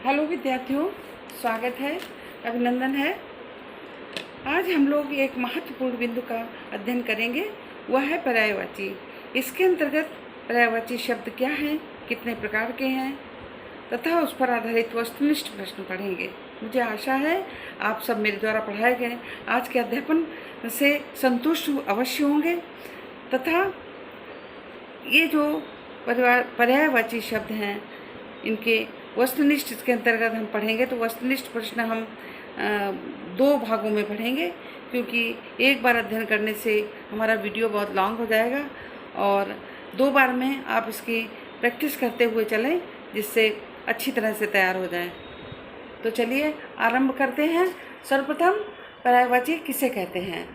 Hello विद्यार्थियों, स्वागत है, अभिनंदन है। आज हम लोग एक महत्वपूर्ण बिंदु का अध्ययन करेंगे, वह है पर्यायवाची। इसके अंतर्गत पर्यायवाची शब्द क्या हैं, कितने प्रकार के हैं तथा उस पर आधारित वस्तुनिष्ठ प्रश्न पढ़ेंगे। मुझे आशा है आप सब मेरे द्वारा पढ़ाए गए आज के अध्यापन से संतुष्ट अवश्य होंगे तथा ये जो पर्यायवाची शब्द हैं इनके वस्तुनिष्ठ के अंतर्गत हम पढ़ेंगे। तो वस्तुनिष्ठ प्रश्न हम दो भागों में पढ़ेंगे, क्योंकि एक बार अध्ययन करने से हमारा वीडियो बहुत लॉन्ग हो जाएगा और दो बार में आप इसकी प्रैक्टिस करते हुए चलें, जिससे अच्छी तरह से तैयार हो जाए। तो चलिए आरंभ करते हैं। सर्वप्रथम पर्यायवाची किसे कहते हैं?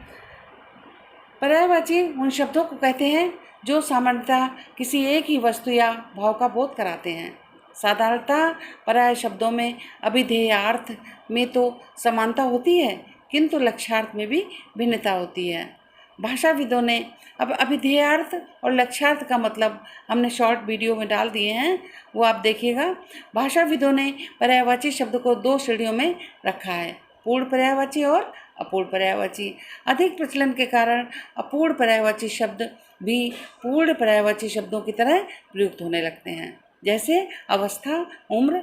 पर्यायवाची उन शब्दों को कहते हैं जो सामान्यतः किसी एक ही वस्तु या भाव का बोध कराते हैं। साधारणतः पर्याय शब्दों में अभिधेयार्थ में तो समानता होती है, किंतु लक्ष्यार्थ में भी भिन्नता होती है। भाषाविदों ने अब अभिधेयार्थ और लक्ष्यार्थ का मतलब हमने शॉर्ट वीडियो में डाल दिए हैं, वो आप देखिएगा। भाषाविदों ने पर्यायवाची शब्द को दो श्रेणियों में रखा है, पूर्ण पर्यायवाची और अपूर्ण पर्यायवाची। अधिक प्रचलन के कारण अपूर्ण पर्यायवाची शब्द भी पूर्ण पर्यायवाची शब्दों की तरह प्रयुक्त होने लगते हैं। जैसे अवस्था, उम्र,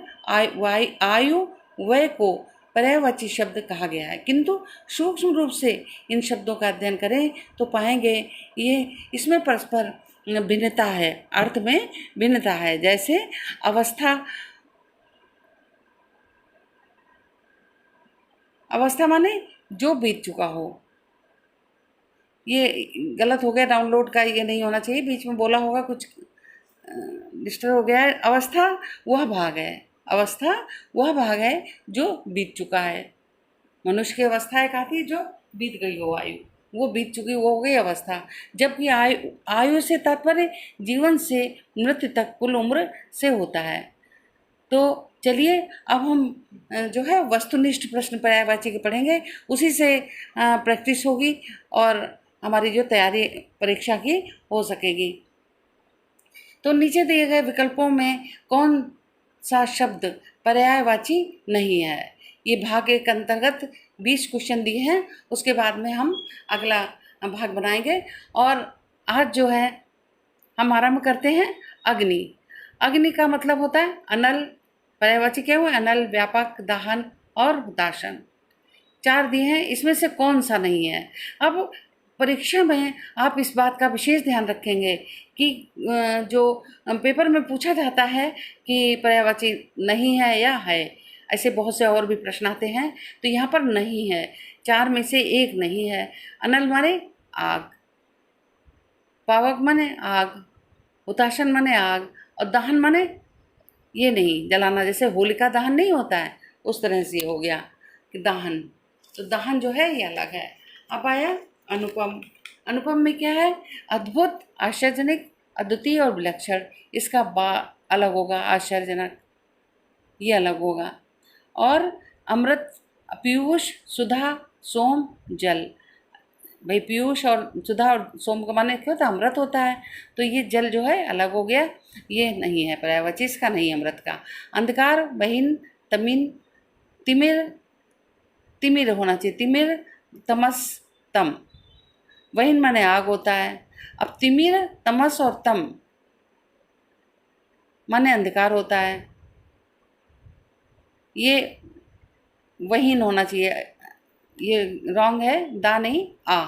आयु, वय को पर्यायवाची शब्द कहा गया है, किंतु सूक्ष्म रूप से इन शब्दों का अध्ययन करें तो पाएंगे ये इसमें परस्पर भिन्नता है, अर्थ में भिन्नता है। जैसे अवस्था माने जो बीत चुका हो। ये गलत हो गया, डाउनलोड का ये नहीं होना चाहिए, बीच में बोला होगा, कुछ डिस्टर्ब हो गया है। अवस्था वह भाग है, अवस्था वह भाग है जो बीत चुका है। मनुष्य की अवस्था एक आती है जो बीत गई हो, आयु वो बीत चुकी, वो हो गई अवस्था। जबकि आयु से तात्पर्य जीवन से मृत्यु तक कुल उम्र से होता है। तो चलिए अब हम जो है वस्तुनिष्ठ प्रश्न पर्यायवाची के पढ़ेंगे, उसी से प्रैक्टिस होगी और हमारी जो तैयारी परीक्षा की हो सकेगी। तो नीचे दिए गए विकल्पों में कौन सा शब्द पर्यायवाची नहीं है? ये भाग एक अंतर्गत 20 क्वेश्चन दिए हैं, उसके बाद में हम अगला भाग बनाएंगे। और आज जो है हम आरंभ करते हैं अग्नि। अग्नि का मतलब होता है अनल। पर्यायवाची क्या हुआ? अनल, व्यापक, दाहन और हुताशन। 4 दिए हैं, इसमें से कौन सा नहीं है? अब परीक्षा में आप इस बात का विशेष ध्यान रखेंगे कि जो पेपर में पूछा जाता है कि पर्यायवाची नहीं है या है, ऐसे बहुत से और भी प्रश्न आते हैं, तो यहाँ पर नहीं है, 4 में से एक नहीं है। अनल माने आग, पावक माने आग, हुताशन माने आग, और दहन माने ये नहीं जलाना, जैसे होलिका दहन नहीं होता है उस तरह से हो गया कि दहन। तो दहन जो है ये अलग है। अब आया अनुपम। अनुपम में क्या है? अद्भुत, आश्चर्यजनक, अद्वितीय और विलक्षण। इसका बा अलग होगा, आश्चर्यजनक ये अलग होगा। और अमृत, पीयूष, सुधा, सोम, जल। भाई पीयूष और सुधा और सोम का माने क्या होता है? अमृत होता है, तो ये जल जो है अलग हो गया, ये नहीं है पर्यायवाची, इसका नहीं है अमृत का। अंधकार, बहिन, तमिन, तिमिर, तिमिर होना चाहिए, तिमिर, तमस, तम। वहीन माने आग होता है। अब तिमिर, तमस और तम माने अंधकार होता है, ये वहीन होना चाहिए, ये रॉन्ग है, दा नहीं आ।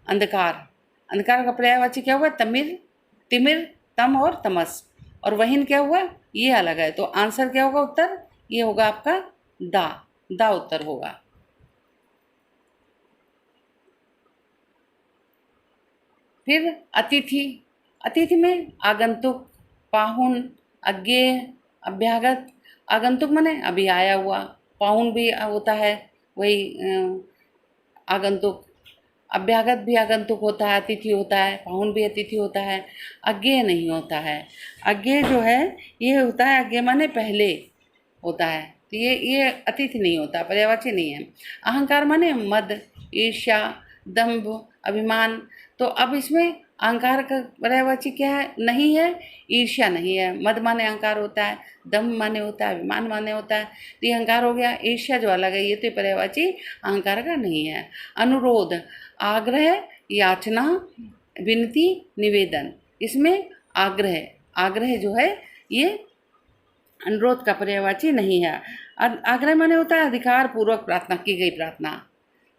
अंधकार, अंधकार का पर्यायवाची क्या हुआ? तमिर, तिमिर, तम और तमस। और वहीन क्या हुआ? ये अलग है। तो आंसर क्या होगा? उत्तर ये होगा आपका दा उत्तर होगा। फिर अतिथि। अतिथि में आगंतुक, पाहुन, अज्ञेय, अभ्यागत। आगंतुक माने अभी आया हुआ, पाहुन भी होता है वही आगंतुक, अभ्यागत भी आगंतुक होता है, अतिथि होता है, पाहुन भी अतिथि होता है। अज्ञेय नहीं होता है। अज्ञेय जो है ये होता है, अज्ञेय माने पहले होता है, तो ये अतिथि नहीं होता, पर्यायवाची नहीं है। अहंकार माने मद, ईर्ष्या, दंभ, अभिमान। तो अब इसमें अहंकार का पर्यायवाची क्या है? नहीं है, ईर्ष्या नहीं है। मद माने अहंकार होता है, दम माने होता है, अभिमान माने होता है, तो ये अहंकार हो गया। ईर्ष्या जो अलग है, ये तो पर्यायवाची अहंकार का नहीं है। अनुरोध, आग्रह, याचना, विनती, निवेदन, इसमें आग्रह, आग्रह जो है ये अनुरोध का पर्यायवाची नहीं है। आग्रह माने होता है अधिकार पूर्वक प्रार्थना की गई प्रार्थना।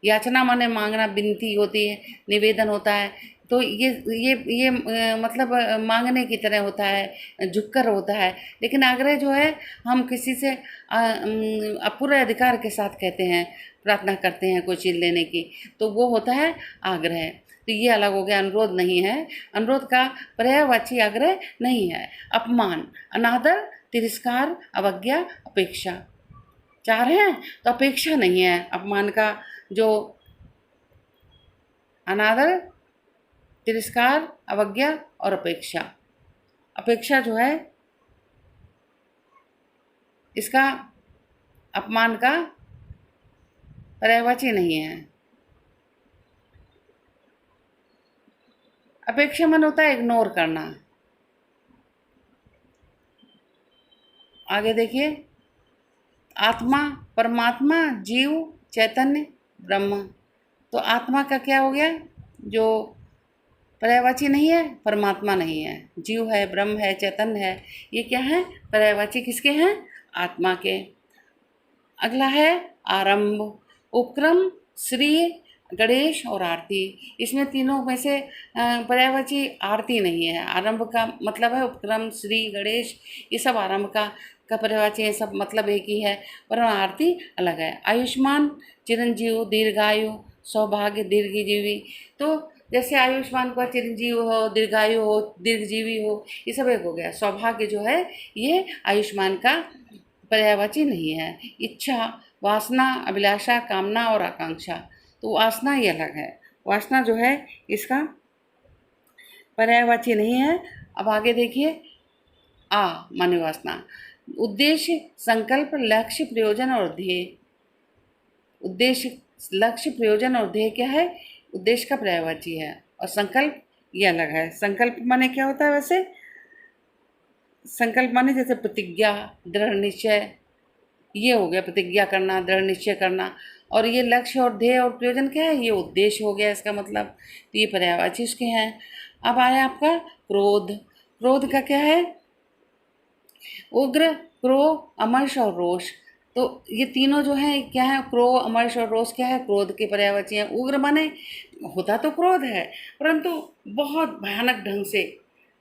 याचना माने मांगना, विनती होती है, निवेदन होता है। तो ये मतलब मांगने की तरह होता है, झुककर होता है। लेकिन आग्रह जो है हम किसी से पूरे अधिकार के साथ कहते हैं, प्रार्थना करते हैं कोई चीज़ लेने की, तो वो होता है आग्रह। तो ये अलग हो गया, अनुरोध नहीं है। अनुरोध का पर्यायवाची आग्रह नहीं है। अपमान, अनादर, तिरस्कार, अवज्ञा, अपेक्षा, चार हैं तो अपेक्षा नहीं है। अपमान का जो अनादर, तिरस्कार, अवज्ञा और अपेक्षा, अपेक्षा जो है इसका अपमान का पर्यायवाची नहीं है। अपेक्षा मन होता है इग्नोर करना। आगे देखिए, आत्मा, परमात्मा, जीव, चैतन्य, ब्रह्म। तो आत्मा का क्या हो गया? जो पर्यायवाची नहीं है, परमात्मा नहीं है, जीव है, ब्रह्म है, चैतन्य है, ये क्या है? पर्यायवाची किसके हैं? आत्मा के। अगला है आरंभ, उपक्रम, श्री, गणेश और आरती। इसमें तीनों में से पर्यायवाची आरती नहीं है। आरंभ का मतलब है उपक्रम, श्री, गणेश, ये सब आरंभ का पर्यायवाची है, सब मतलब एक ही है, पर आरती अलग है। आयुष्मान, चिरंजीव, दीर्घायु, सौभाग्य, दीर्घजीवी। तो जैसे आयुष्मान का चिरंजीव हो, दीर्घायु हो, दीर्घजीवी हो, ये सब एक हो गया। सौभाग्य जो है ये आयुष्मान का पर्यायवाची नहीं है। इच्छा, वासना, अभिलाषा, कामना और आकांक्षा। तो वासना ये अलग है। वासना जो है इसका पर्यायवाची नहीं है। अब आगे देखिए, आ माने वासना। उद्देश्य, संकल्प, लक्ष्य, प्रयोजन और ध्येय। उद्देश्य, लक्ष्य, प्रयोजन और ध्येय क्या है? उद्देश्य का पर्यायवाची है। और संकल्प ये अलग है। संकल्प माने क्या होता है? वैसे संकल्प माने जैसे प्रतिज्ञा, दृढ़ निश्चय, ये हो गया प्रतिज्ञा करना, दृढ़ निश्चय करना। और ये लक्ष्य और ध्येय और प्रयोजन क्या है? ये उद्देश्य हो गया इसका मतलब। तो ये पर्यायवाची उसके हैं। अब आया आपका क्रोध। क्रोध का क्या है? उग्र, क्रोध, अमर्ष और रोष। तो ये तीनों जो हैं क्या है? क्रोध, अमर्ष और रोष क्या है? क्रोध के पर्यायवाची हैं। उग्र माने होता तो क्रोध है, परंतु बहुत भयानक ढंग से,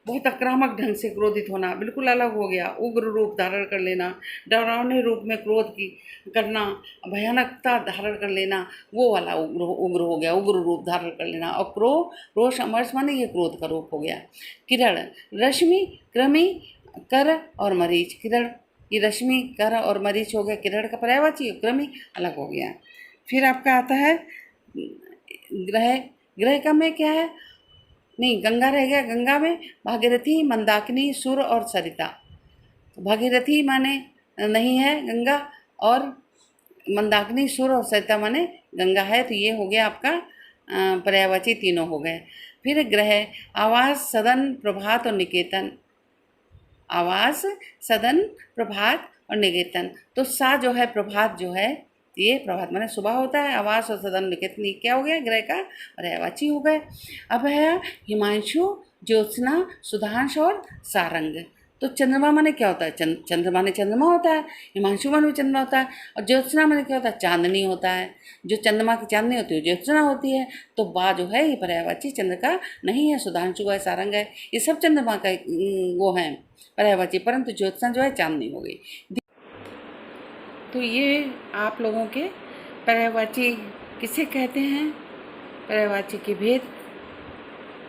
बहुत आक्रामक ढंग से क्रोधित होना, बिल्कुल अलग हो गया। उग्र रूप धारण कर लेना, डरावने रूप में क्रोध की करना, भयानकता धारण कर लेना, वो वाला उग्र हो गया, उग्र रूप धारण कर लेना। और क्रोध, रोष, अमर्ष माने ये क्रोध का रूप हो गया। किरण, रश्मि, कृमि, कर और मरीच। किरण, ये रश्मि, कर और मरीच हो गया किरण का पर्यायवाची। कृमि अलग हो गया। फिर आपका आता है ग्रह। ग्रह का में क्या है? नहीं, गंगा रह गया। गंगा में भागीरथी, मंदाकिनी, सुर और सरिता। तो भागीरथी माने नहीं है गंगा, और मंदाकिनी, सुर और सरिता माने गंगा है। तो ये हो गया आपका पर्यायवाची, तीनों हो गए। फिर ग्रह, आवास, सदन, प्रभात और निकेतन। आवास, सदन, प्रभात और निकेतन। तो सा जो है प्रभात जो है, ये प्रभात माने सुबह होता है। आवास और सदन, निकेतन क्या हो गया? ग्रह का पर्यायवाची हो गए। अब है हिमांशु, ज्योत्सना, सुधांश और सारंग। तो चंद्रमा माने क्या होता है? चंद्रमा माने चंद्रमा होता है। हिमांशु माने भी चंद्रमा होता है। और ज्योत्सना माने क्या होता है? चांदनी होता है। जो चंद्रमा की चांदनी होती है ज्योत्सना होती है। तो बा जो है ये पर्यायवाची चंद्र का नहीं है। सुधांशु है, सारंग है, ये सब चंद्रमा का वो है पर्यायवाची, परंतु ज्योत्सना जो है चांदनी हो गई। तो ये आप लोगों के पर्यायवाची किसे कहते हैं, पर्यायवाची के भेद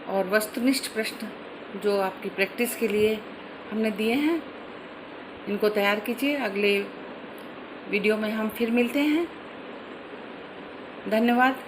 और वस्तुनिष्ठ प्रश्न जो आपकी प्रैक्टिस के लिए हमने दिए हैं, इनको तैयार कीजिए। अगले वीडियो में हम फिर मिलते हैं। धन्यवाद।